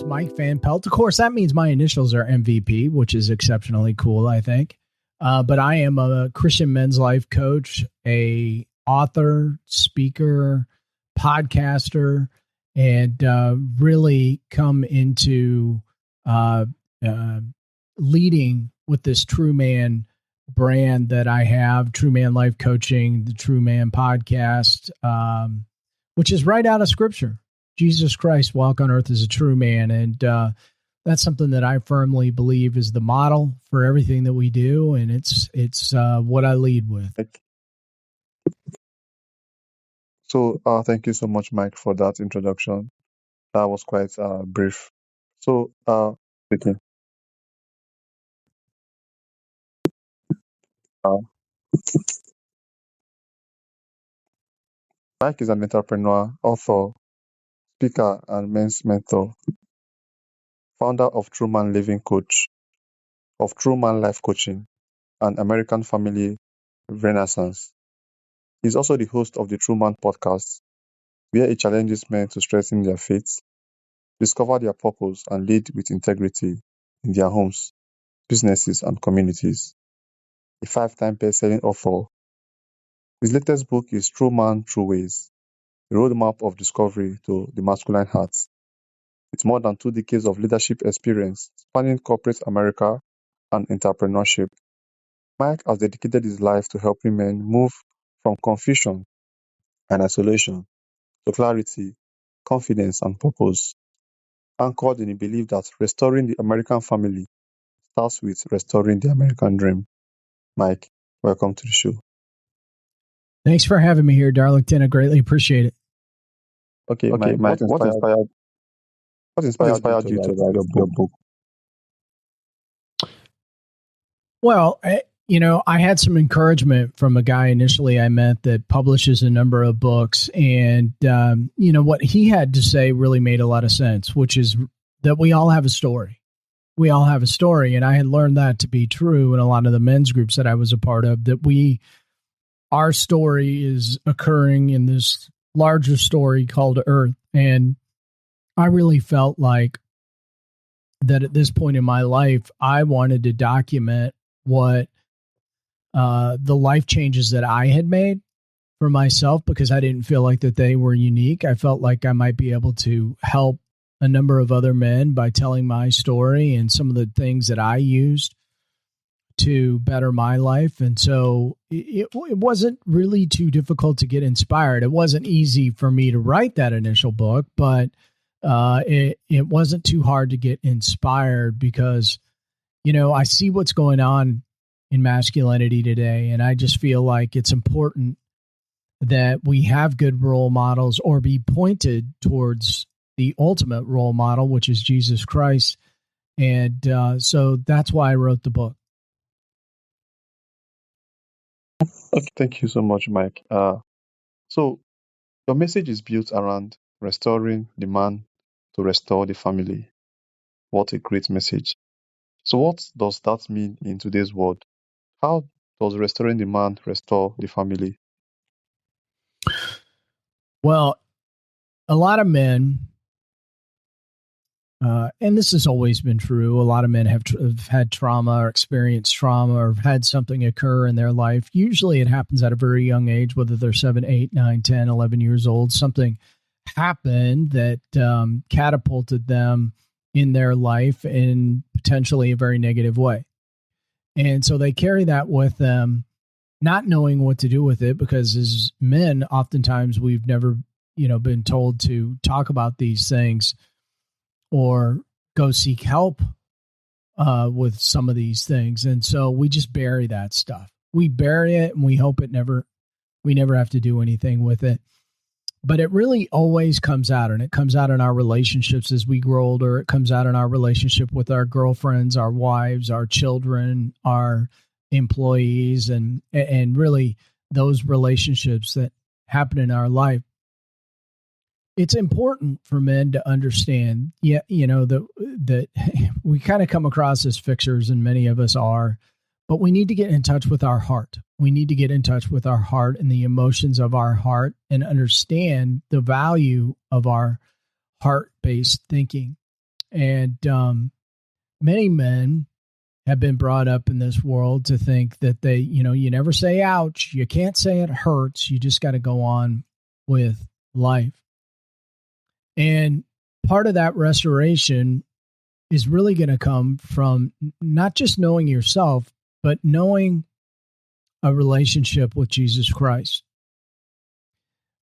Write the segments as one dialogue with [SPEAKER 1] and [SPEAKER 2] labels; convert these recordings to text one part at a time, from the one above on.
[SPEAKER 1] Mike Van Pelt. Of course, that means my initials are MVP, which is exceptionally cool, I think. But I am a Christian men's life coach, a author, speaker, podcaster, and really come into leading with this True Man brand that I have, True Man Life Coaching, the True Man podcast, which is right out of Scripture. Jesus Christ walk on earth as a true man. And that's something that I firmly believe is the model for everything that we do. And it's what I lead with.
[SPEAKER 2] So thank you so much, Mike, for that introduction. That was quite brief. So, okay. Mike is an entrepreneur, author, speaker, and men's mentor, founder of True Man Living Coach, of True Man Life Coaching, and American Family Renaissance. He's also the host of the True Man podcast, where he challenges men to strengthen their faith, discover their purpose, and lead with integrity in their homes, businesses, and communities. A 5-time best-selling author. His latest book is True Man, True Ways, a roadmap of discovery to the masculine heart. With more than 2 decades of leadership experience spanning corporate America and entrepreneurship, Mike has dedicated his life to helping men move from confusion and isolation to clarity, confidence, and purpose, anchored in the belief that restoring the American family starts with restoring the American dream. Mike, welcome to the show.
[SPEAKER 1] Thanks for having me here, Darlington. I greatly appreciate it.
[SPEAKER 2] Okay, Mike, what inspired you to write your book?
[SPEAKER 1] Well, I had some encouragement from a guy initially I met that publishes a number of books. And, what he had to say really made a lot of sense, which is that we all have a story. We all have a story. And I had learned that to be true in a lot of the men's groups that I was a part of, that our story is occurring in this larger story called Earth. And I really felt like that at this point in my life, I wanted to document what the life changes that I had made for myself, because I didn't feel like that they were unique. I felt like I might be able to help a number of other men by telling my story and some of the things that I used to better my life. And so it wasn't really too difficult to get inspired. It wasn't easy for me to write that initial book, but it wasn't too hard to get inspired because, I see what's going on in masculinity today. And I just feel like it's important that we have good role models or be pointed towards the ultimate role model, which is Jesus Christ. And so that's why I wrote the book.
[SPEAKER 2] Okay, thank you so much, Mike. So your message is built around restoring the man to restore the family. What a great message. So what does that mean in today's world? How does restoring the man restore the family?
[SPEAKER 1] Well, a lot of men, and this has always been true, a lot of men have had trauma or experienced trauma or had something occur in their life. Usually it happens at a very young age, whether they're 7, 8, 9, 10, 11 years old. Something happened that catapulted them in their life in potentially a very negative way. And so they carry that with them, not knowing what to do with it, because as men, oftentimes we've never, been told to talk about these things or go seek help with some of these things. And so we just bury that stuff. We bury it and we hope we never have to do anything with it. But it really always comes out, and it comes out in our relationships as we grow older. It comes out in our relationship with our girlfriends, our wives, our children, our employees, and really those relationships that happen in our life. It's important for men to understand, that we kind of come across as fixers, and many of us are, but we need to get in touch with our heart. We need to get in touch with our heart and the emotions of our heart and understand the value of our heart-based thinking. And many men have been brought up in this world to think that they, you never say ouch, you can't say it hurts, you just got to go on with life. And part of that restoration is really going to come from not just knowing yourself, but knowing a relationship with Jesus Christ.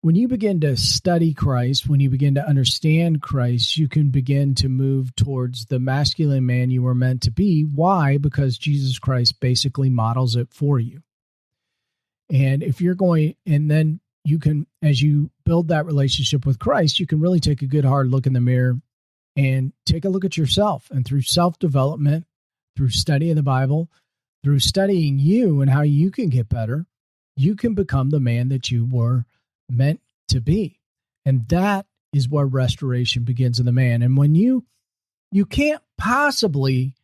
[SPEAKER 1] When you begin to study Christ, when you begin to understand Christ, you can begin to move towards the masculine man you were meant to be. Why? Because Jesus Christ basically models it for you. And if you're going, and then you can, as you build that relationship with Christ, you can really take a good hard look in the mirror and take a look at yourself. And through self-development, through study of the Bible, through studying you and how you can get better, you can become the man that you were meant to be. And that is where restoration begins in the man. And when you can't possibly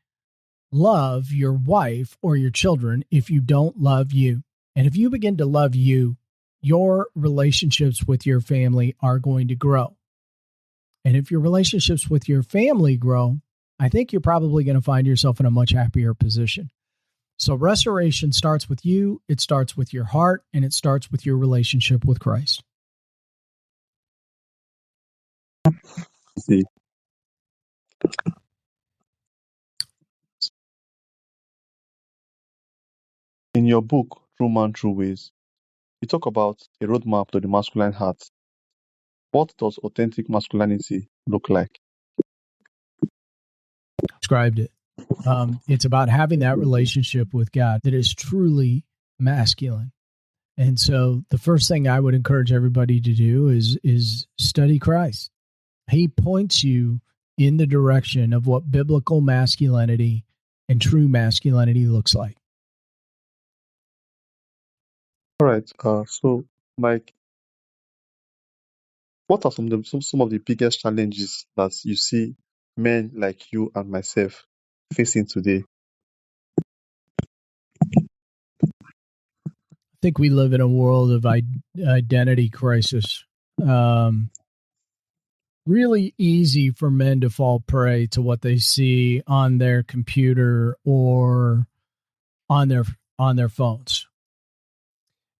[SPEAKER 1] love your wife or your children if you don't love you. And if you begin to love you, your relationships with your family are going to grow. And if your relationships with your family grow, I think you're probably going to find yourself in a much happier position. So restoration starts with you, it starts with your heart, and it starts with your relationship with Christ.
[SPEAKER 2] See, in your book, True Man, True Ways, you talk about a roadmap to the masculine heart. What does authentic masculinity look like?
[SPEAKER 1] Described it. It's about having that relationship with God that is truly masculine. And so the first thing I would encourage everybody to do is study Christ. He points you in the direction of what biblical masculinity and true masculinity looks like.
[SPEAKER 2] All right. So, Mike, what are some of the biggest challenges that you see men like you and myself facing today?
[SPEAKER 1] I think we live in a world of identity crisis. Really easy for men to fall prey to what they see on their computer or on their phones.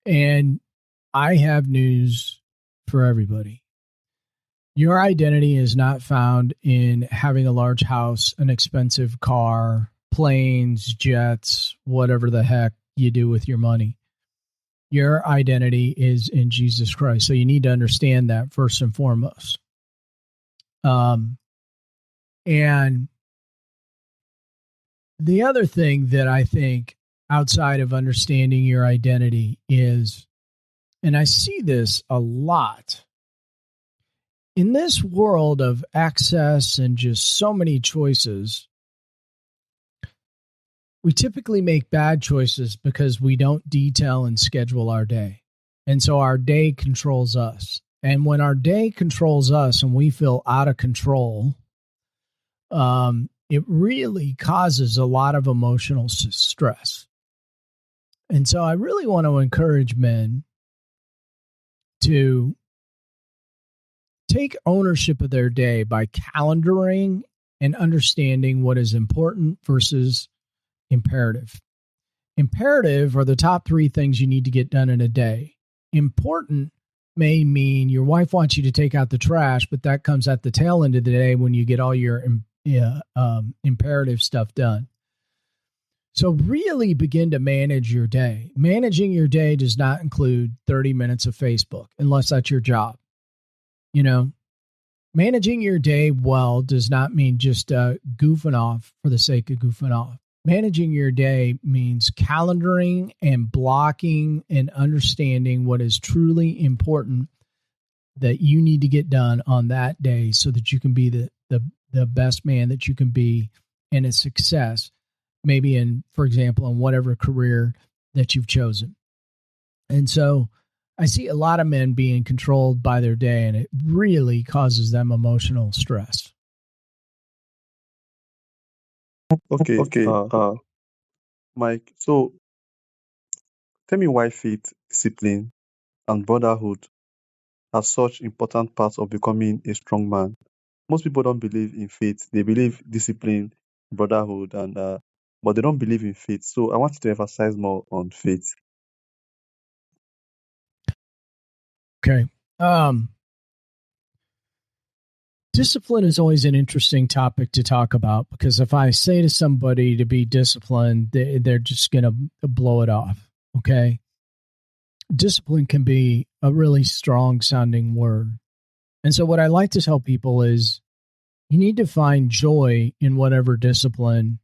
[SPEAKER 1] And I have news for everybody. Your identity is not found in having a large house, an expensive car, planes, jets, whatever the heck you do with your money. Your identity is in Jesus Christ. So you need to understand that first and foremost. And the other thing that I think outside of understanding your identity is, and I see this a lot, in this world of access and just so many choices, we typically make bad choices because we don't detail and schedule our day. And so our day controls us. And when our day controls us and we feel out of control, it really causes a lot of emotional stress. And so I really want to encourage men to take ownership of their day by calendaring and understanding what is important versus imperative. Imperative are the top 3 things you need to get done in a day. Important may mean your wife wants you to take out the trash, but that comes at the tail end of the day when you get all your imperative stuff done. So really begin to manage your day. Managing your day does not include 30 minutes of Facebook, unless that's your job. Managing your day well does not mean just goofing off for the sake of goofing off. Managing your day means calendaring and blocking and understanding what is truly important that you need to get done on that day so that you can be the best man that you can be and a success, maybe in, for example, in whatever career that you've chosen. And so I see a lot of men being controlled by their day, and it really causes them emotional stress.
[SPEAKER 2] Okay. Mike, so tell me why faith, discipline, and brotherhood are such important parts of becoming a strong man. most people don't believe in faith. They believe discipline, brotherhood, and but they don't believe in faith. So I wanted to emphasize more on faith.
[SPEAKER 1] Okay. Discipline is always an interesting topic to talk about, because if I say to somebody to be disciplined, they're just going to blow it off. Okay. Discipline can be a really strong sounding word. And so what I like to tell people is you need to find joy in whatever discipline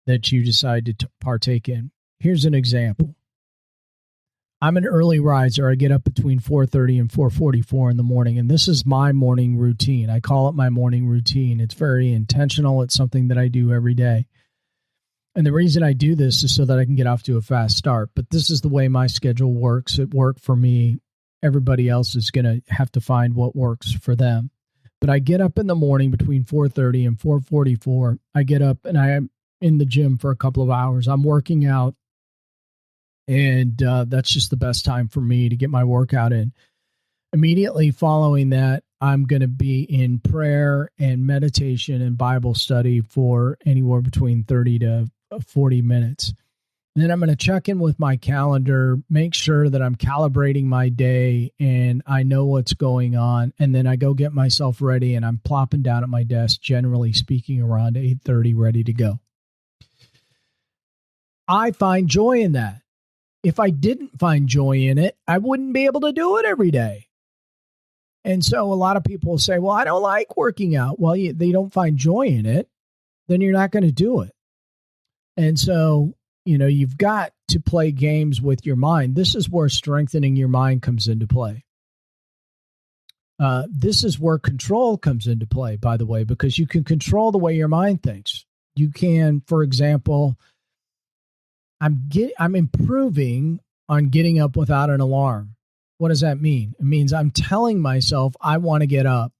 [SPEAKER 1] that you decide to partake in. Here's an example. I'm an early riser. I get up between 4:30 and 4:44 in the morning, and this is my morning routine. I call it my morning routine. It's very intentional. It's something that I do every day. And the reason I do this is so that I can get off to a fast start. But this is the way my schedule works. It worked for me. Everybody else is going to have to find what works for them. But I get up in the morning between 4:30 and 4:44. I get up and I am in the gym for a couple of hours. I'm working out. And that's just the best time for me to get my workout in. Immediately following that, I'm going to be in prayer and meditation and Bible study for anywhere between 30 to 40 minutes. Then I'm going to check in with my calendar, make sure that I'm calibrating my day and I know what's going on. And then I go get myself ready and I'm plopping down at my desk, generally speaking, around 8:30, ready to go. I find joy in that. If I didn't find joy in it, I wouldn't be able to do it every day. And so a lot of people say, well, I don't like working out. Well, they don't find joy in it, then you're not going to do it. And so, you've got to play games with your mind. This is where strengthening your mind comes into play. This is where control comes into play, by the way, because you can control the way your mind thinks. You can, for example, I'm improving on getting up without an alarm. What does that mean? It means I'm telling myself I want to get up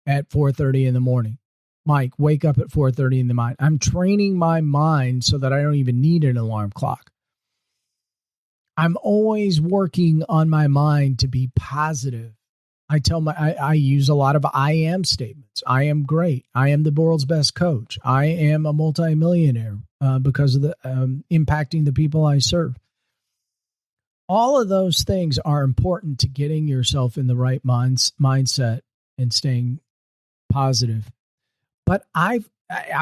[SPEAKER 1] at 4:30 in the morning. Mike, wake up at 4:30 in the morning. I'm training my mind so that I don't even need an alarm clock. I'm always working on my mind to be positive. I use a lot of I am statements. I am great. I am the world's best coach. I am a multimillionaire because of the impacting the people I serve. All of those things are important to getting yourself in the right mindset and staying positive. But I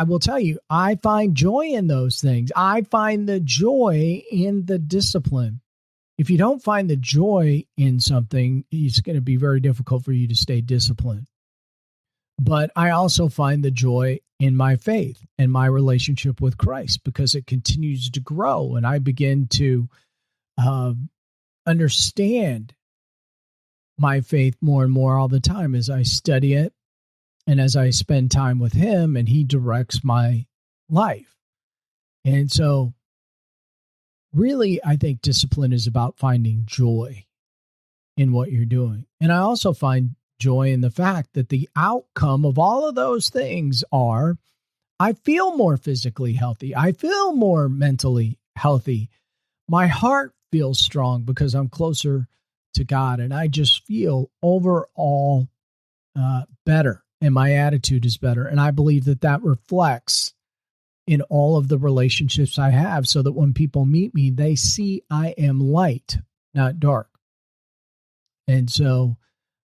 [SPEAKER 1] will tell you, I find joy in those things. I find the joy in the discipline. If you don't find the joy in something, it's going to be very difficult for you to stay disciplined. But I also find the joy in my faith and my relationship with Christ because it continues to grow. And I begin to understand my faith more and more all the time as I study it and as I spend time with him and he directs my life. And so really, I think discipline is about finding joy in what you're doing. And I also find joy in the fact that the outcome of all of those things are, I feel more physically healthy. I feel more mentally healthy. My heart feels strong because I'm closer to God. And I just feel overall better. And my attitude is better. And I believe that reflects in all of the relationships I have so that when people meet me, they see I am light, not dark. And so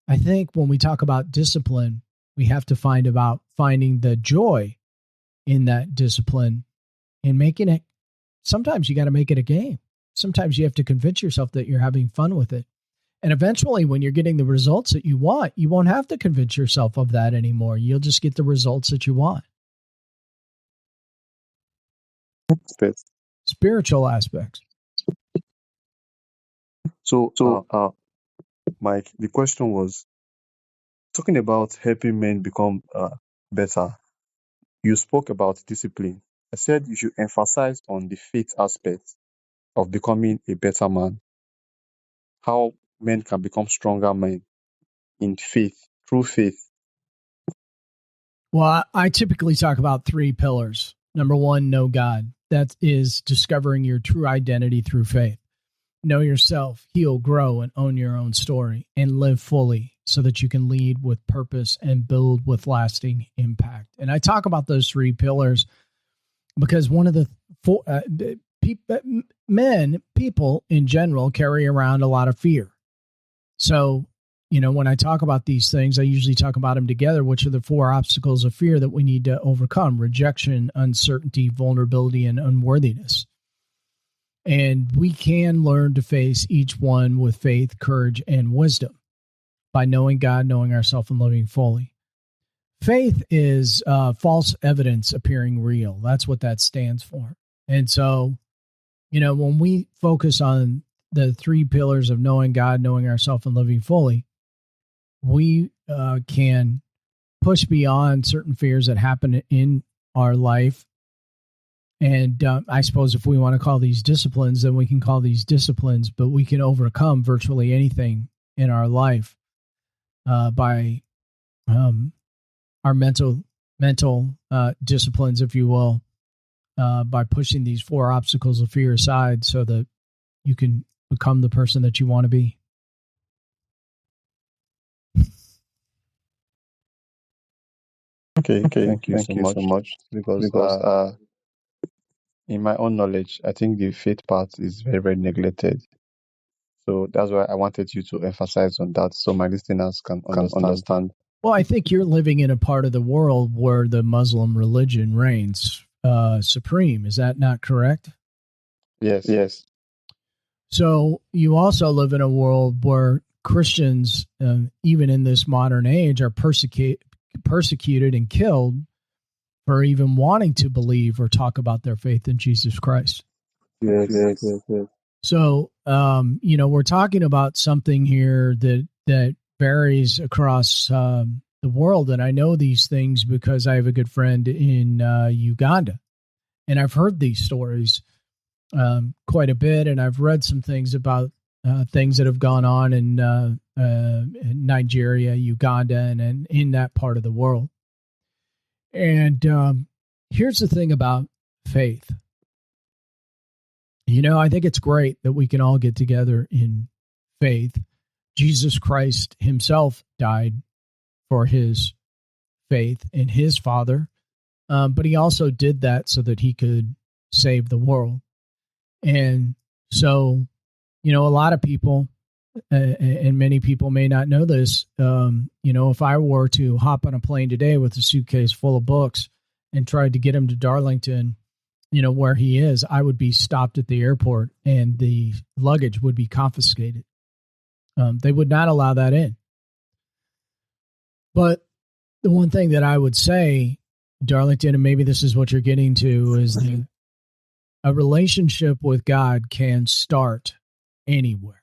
[SPEAKER 1] I think when we talk about discipline, we have to finding the joy in that discipline and making it. Sometimes you got to make it a game. Sometimes you have to convince yourself that you're having fun with it. And eventually when you're getting the results that you want, you won't have to convince yourself of that anymore. You'll just get the results that you want. Spiritual aspects.
[SPEAKER 2] So, Mike, the question was talking about helping men become better. You spoke about discipline. I said you should emphasize on the faith aspect of becoming a better man. How men can become stronger men in faith, through faith.
[SPEAKER 1] Well, I typically talk about 3 pillars. Number 1, know God. That is discovering your true identity through faith. Know yourself, heal, grow, and own your own story and live fully. so that you can lead with purpose and build with lasting impact. And I talk about those three pillars because one of the people in general carry around a lot of fear. So, when I talk about these things, I usually talk about them together, which are the four obstacles of fear that we need to overcome: rejection, uncertainty, vulnerability, and unworthiness. And we can learn to face each one with faith, courage, and wisdom by knowing God, knowing ourselves, and living fully. Faith is false evidence appearing real. That's what that stands for. And so, when we focus on the three pillars of knowing God, knowing ourselves, and living fully, we can push beyond certain fears that happen in our life. And I suppose if we want to call these disciplines, then we can call these disciplines, but we can overcome virtually anything in our life by our mental disciplines, if you will, by pushing these four obstacles of fear aside so that you can become the person that you want to be.
[SPEAKER 2] Okay, thank you so much. Because in my own knowledge, I think the faith part is very, very neglected. So that's why I wanted you to emphasize on that so my listeners can understand.
[SPEAKER 1] Well, I think you're living in a part of the world where the Muslim religion reigns supreme. Is that not correct?
[SPEAKER 2] Yes.
[SPEAKER 1] So you also live in a world where Christians, even in this modern age, are persecuted and killed for even wanting to believe or talk about their faith in Jesus Christ.
[SPEAKER 2] Yes.
[SPEAKER 1] So, we're talking about something here that varies across the world. And I know these things because I have a good friend in Uganda. And I've heard these stories quite a bit. And I've read some things about things that have gone on in Nigeria, Uganda, and in that part of the world. And here's the thing about faith. I think it's great that we can all get together in faith. Jesus Christ himself died for his faith in his Father, but he also did that so that he could save the world. And so, a lot of people, and many people may not know this, if I were to hop on a plane today with a suitcase full of books and tried to get him to Darlington, where he is, I would be stopped at the airport and the luggage would be confiscated. They would not allow that in. But the one thing that I would say, Darlington, and maybe this is what you're getting to, is that a relationship with God can start anywhere.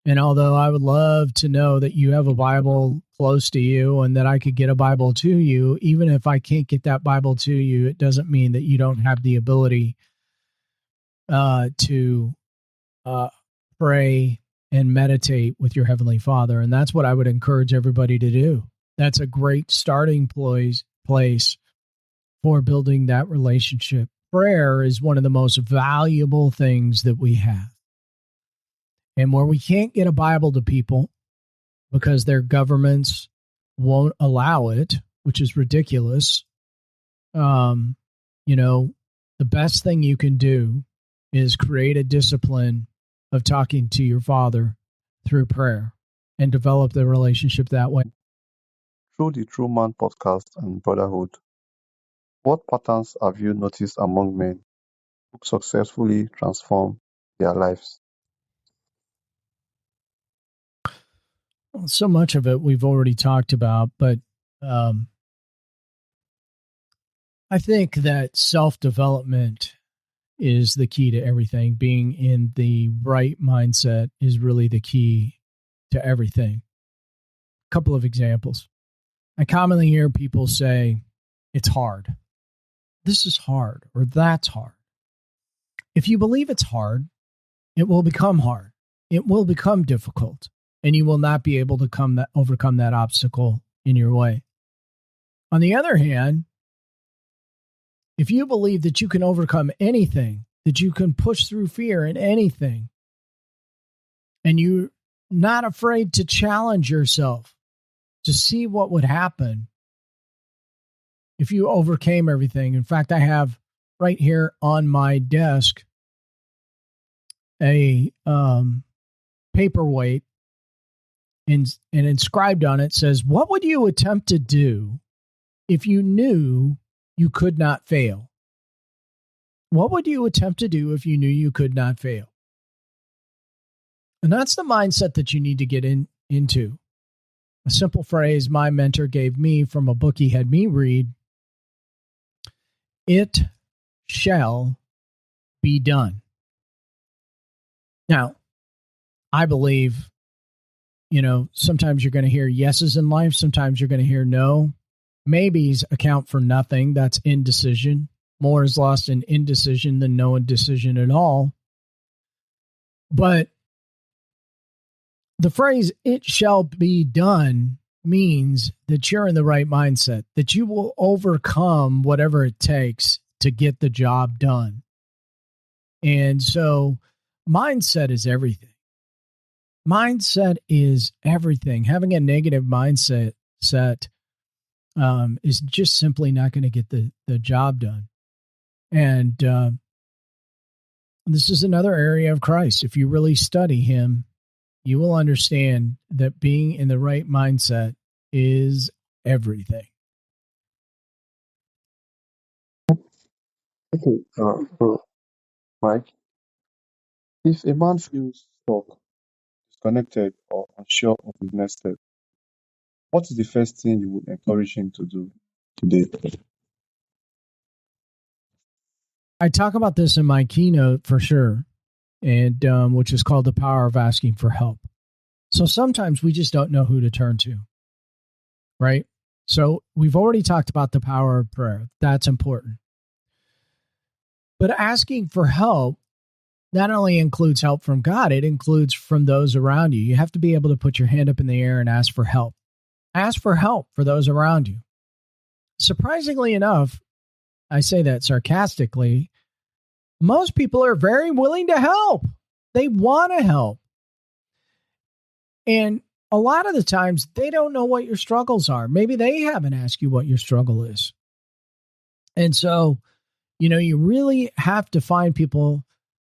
[SPEAKER 1] And although I would love to know that you have a Bible close to you and that I could get a Bible to you, even if I can't get that Bible to you, it doesn't mean that you don't have the ability to pray and meditate with your Heavenly Father. And that's what I would encourage everybody to do. That's a great starting place for building that relationship. Prayer is one of the most valuable things that we have. And where we can't get a Bible to people because their governments won't allow it, which is ridiculous, the best thing you can do is create a discipline of talking to your Father through prayer and develop the relationship that way.
[SPEAKER 2] Through the True Man podcast and brotherhood, what patterns have you noticed among men who successfully transform their lives?
[SPEAKER 1] Well, so much of it we've already talked about, but I think that self-development is the key to everything. Being in the right mindset is really the key to everything. A couple of examples. I commonly hear people say, it's hard. This is hard, or that's hard. If you believe it's hard, it will become hard. It will become difficult, and you will not be able to overcome that obstacle in your way. On the other hand, if you believe that you can overcome anything, that you can push through fear in anything, and you not afraid to challenge yourself to see what would happen if you overcame everything. In fact, I have right here on my desk a paperweight, and inscribed on it says, "What would you attempt to do if you knew you could not fail?" What would you attempt to do if you knew you could not fail? And that's the mindset that you need to get into. A simple phrase my mentor gave me from a book he had me read: "It shall be done." Now, I believe, sometimes you're going to hear yeses in life. Sometimes you're going to hear no. Maybes account for nothing. That's indecision. More is lost in indecision than no indecision at all. But the phrase, "it shall be done," means that you're in the right mindset, that you will overcome whatever it takes to get the job done. And so mindset is everything. Mindset is everything. Having a negative mindset is just simply not going to get the job done. And this is another area of Christ. If you really study him, you will understand that being in the right mindset is everything.
[SPEAKER 2] Okay, so Mike, if a man feels stuck, disconnected, or unsure of his next step, what is the first thing you would encourage him to do today?
[SPEAKER 1] I talk about this in my keynote for sure, and which is called The Power of Asking for Help. So sometimes we just don't know who to turn to, right? So we've already talked about the power of prayer. That's important. But asking for help not only includes help from God, it includes from those around you. You have to be able to put your hand up in the air and ask for help. Ask for help for those around you. Surprisingly enough, I say that sarcastically, most people are very willing to help. They want to help. And a lot of the times, they don't know what your struggles are. Maybe they haven't asked you what your struggle is. And so, you really have to find people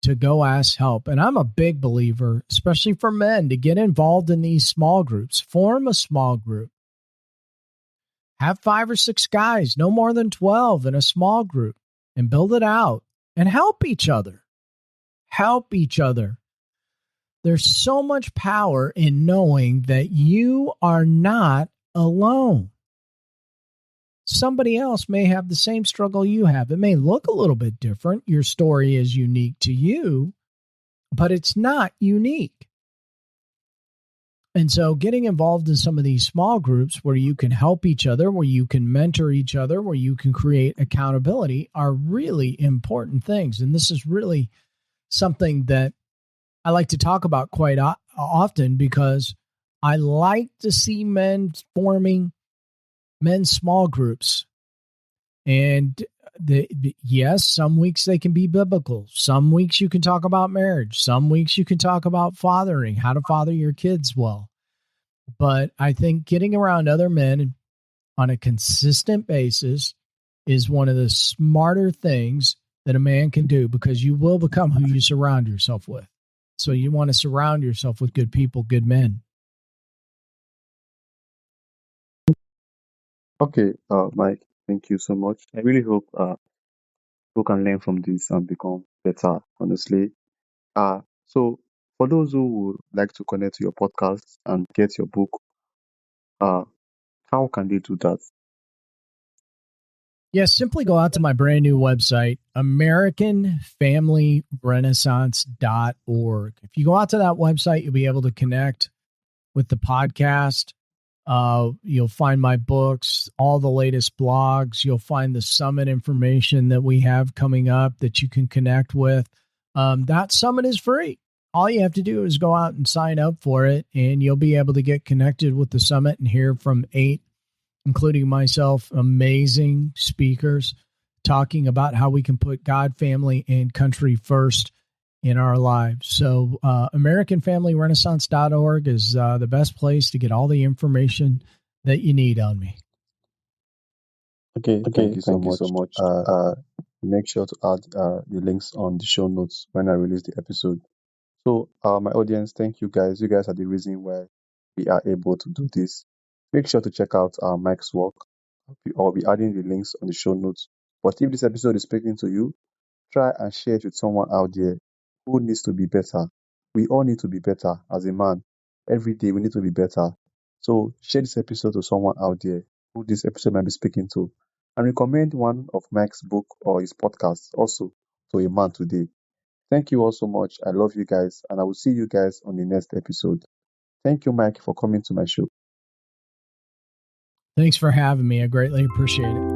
[SPEAKER 1] to go ask help. And I'm a big believer, especially for men, to get involved in these small groups. Form a small group. Have 5 or 6 guys, no more than 12 in a small group, and build it out and help each other. Help each other. There's so much power in knowing that you are not alone. Somebody else may have the same struggle you have. It may look a little bit different. Your story is unique to you, but it's not unique. And so getting involved in some of these small groups where you can help each other, where you can mentor each other, where you can create accountability are really important things. And this is really something that I like to talk about quite often, because I like to see men forming men's small groups. And yes, some weeks they can be biblical. Some weeks you can talk about marriage. Some weeks you can talk about fathering, how to father your kids well. But I think getting around other men on a consistent basis is one of the smarter things that a man can do, because you will become who you surround yourself with. So you want to surround yourself with good people, good men.
[SPEAKER 2] Okay, Mike, thank you so much. I really hope people can learn from this and become better, honestly. So for those who would like to connect to your podcast and get your book, uh, how can they do that?
[SPEAKER 1] Yes, simply go out to my brand new website, AmericanFamilyRenaissance.org. If you go out to that website, you'll be able to connect with the podcast. You'll find my books, all the latest blogs. You'll find the summit information that we have coming up that you can connect with. That summit is free. All you have to do is go out and sign up for it, and you'll be able to get connected with the summit and hear from 8, including myself, amazing speakers talking about how we can put God, family, and country first in our lives. So AmericanFamilyRenaissance.org is the best place to get all the information that you need on me.
[SPEAKER 2] Okay, thank you so much. Make sure to add the links on the show notes when I release the episode. So, my audience, thank you guys. You guys are the reason why we are able to do this. Make sure to check out Mike's work. I'll be adding the links on the show notes. But if this episode is speaking to you, try and share it with someone out there who needs to be better. We all need to be better as a man. Every day we need to be better. So share this episode to someone out there who this episode might be speaking to. And recommend one of Mike's book or his podcast also to a man today. Thank you all so much. I love you guys, and I will see you guys on the next episode. Thank you, Mike, for coming to my show.
[SPEAKER 1] Thanks for having me. I greatly appreciate it.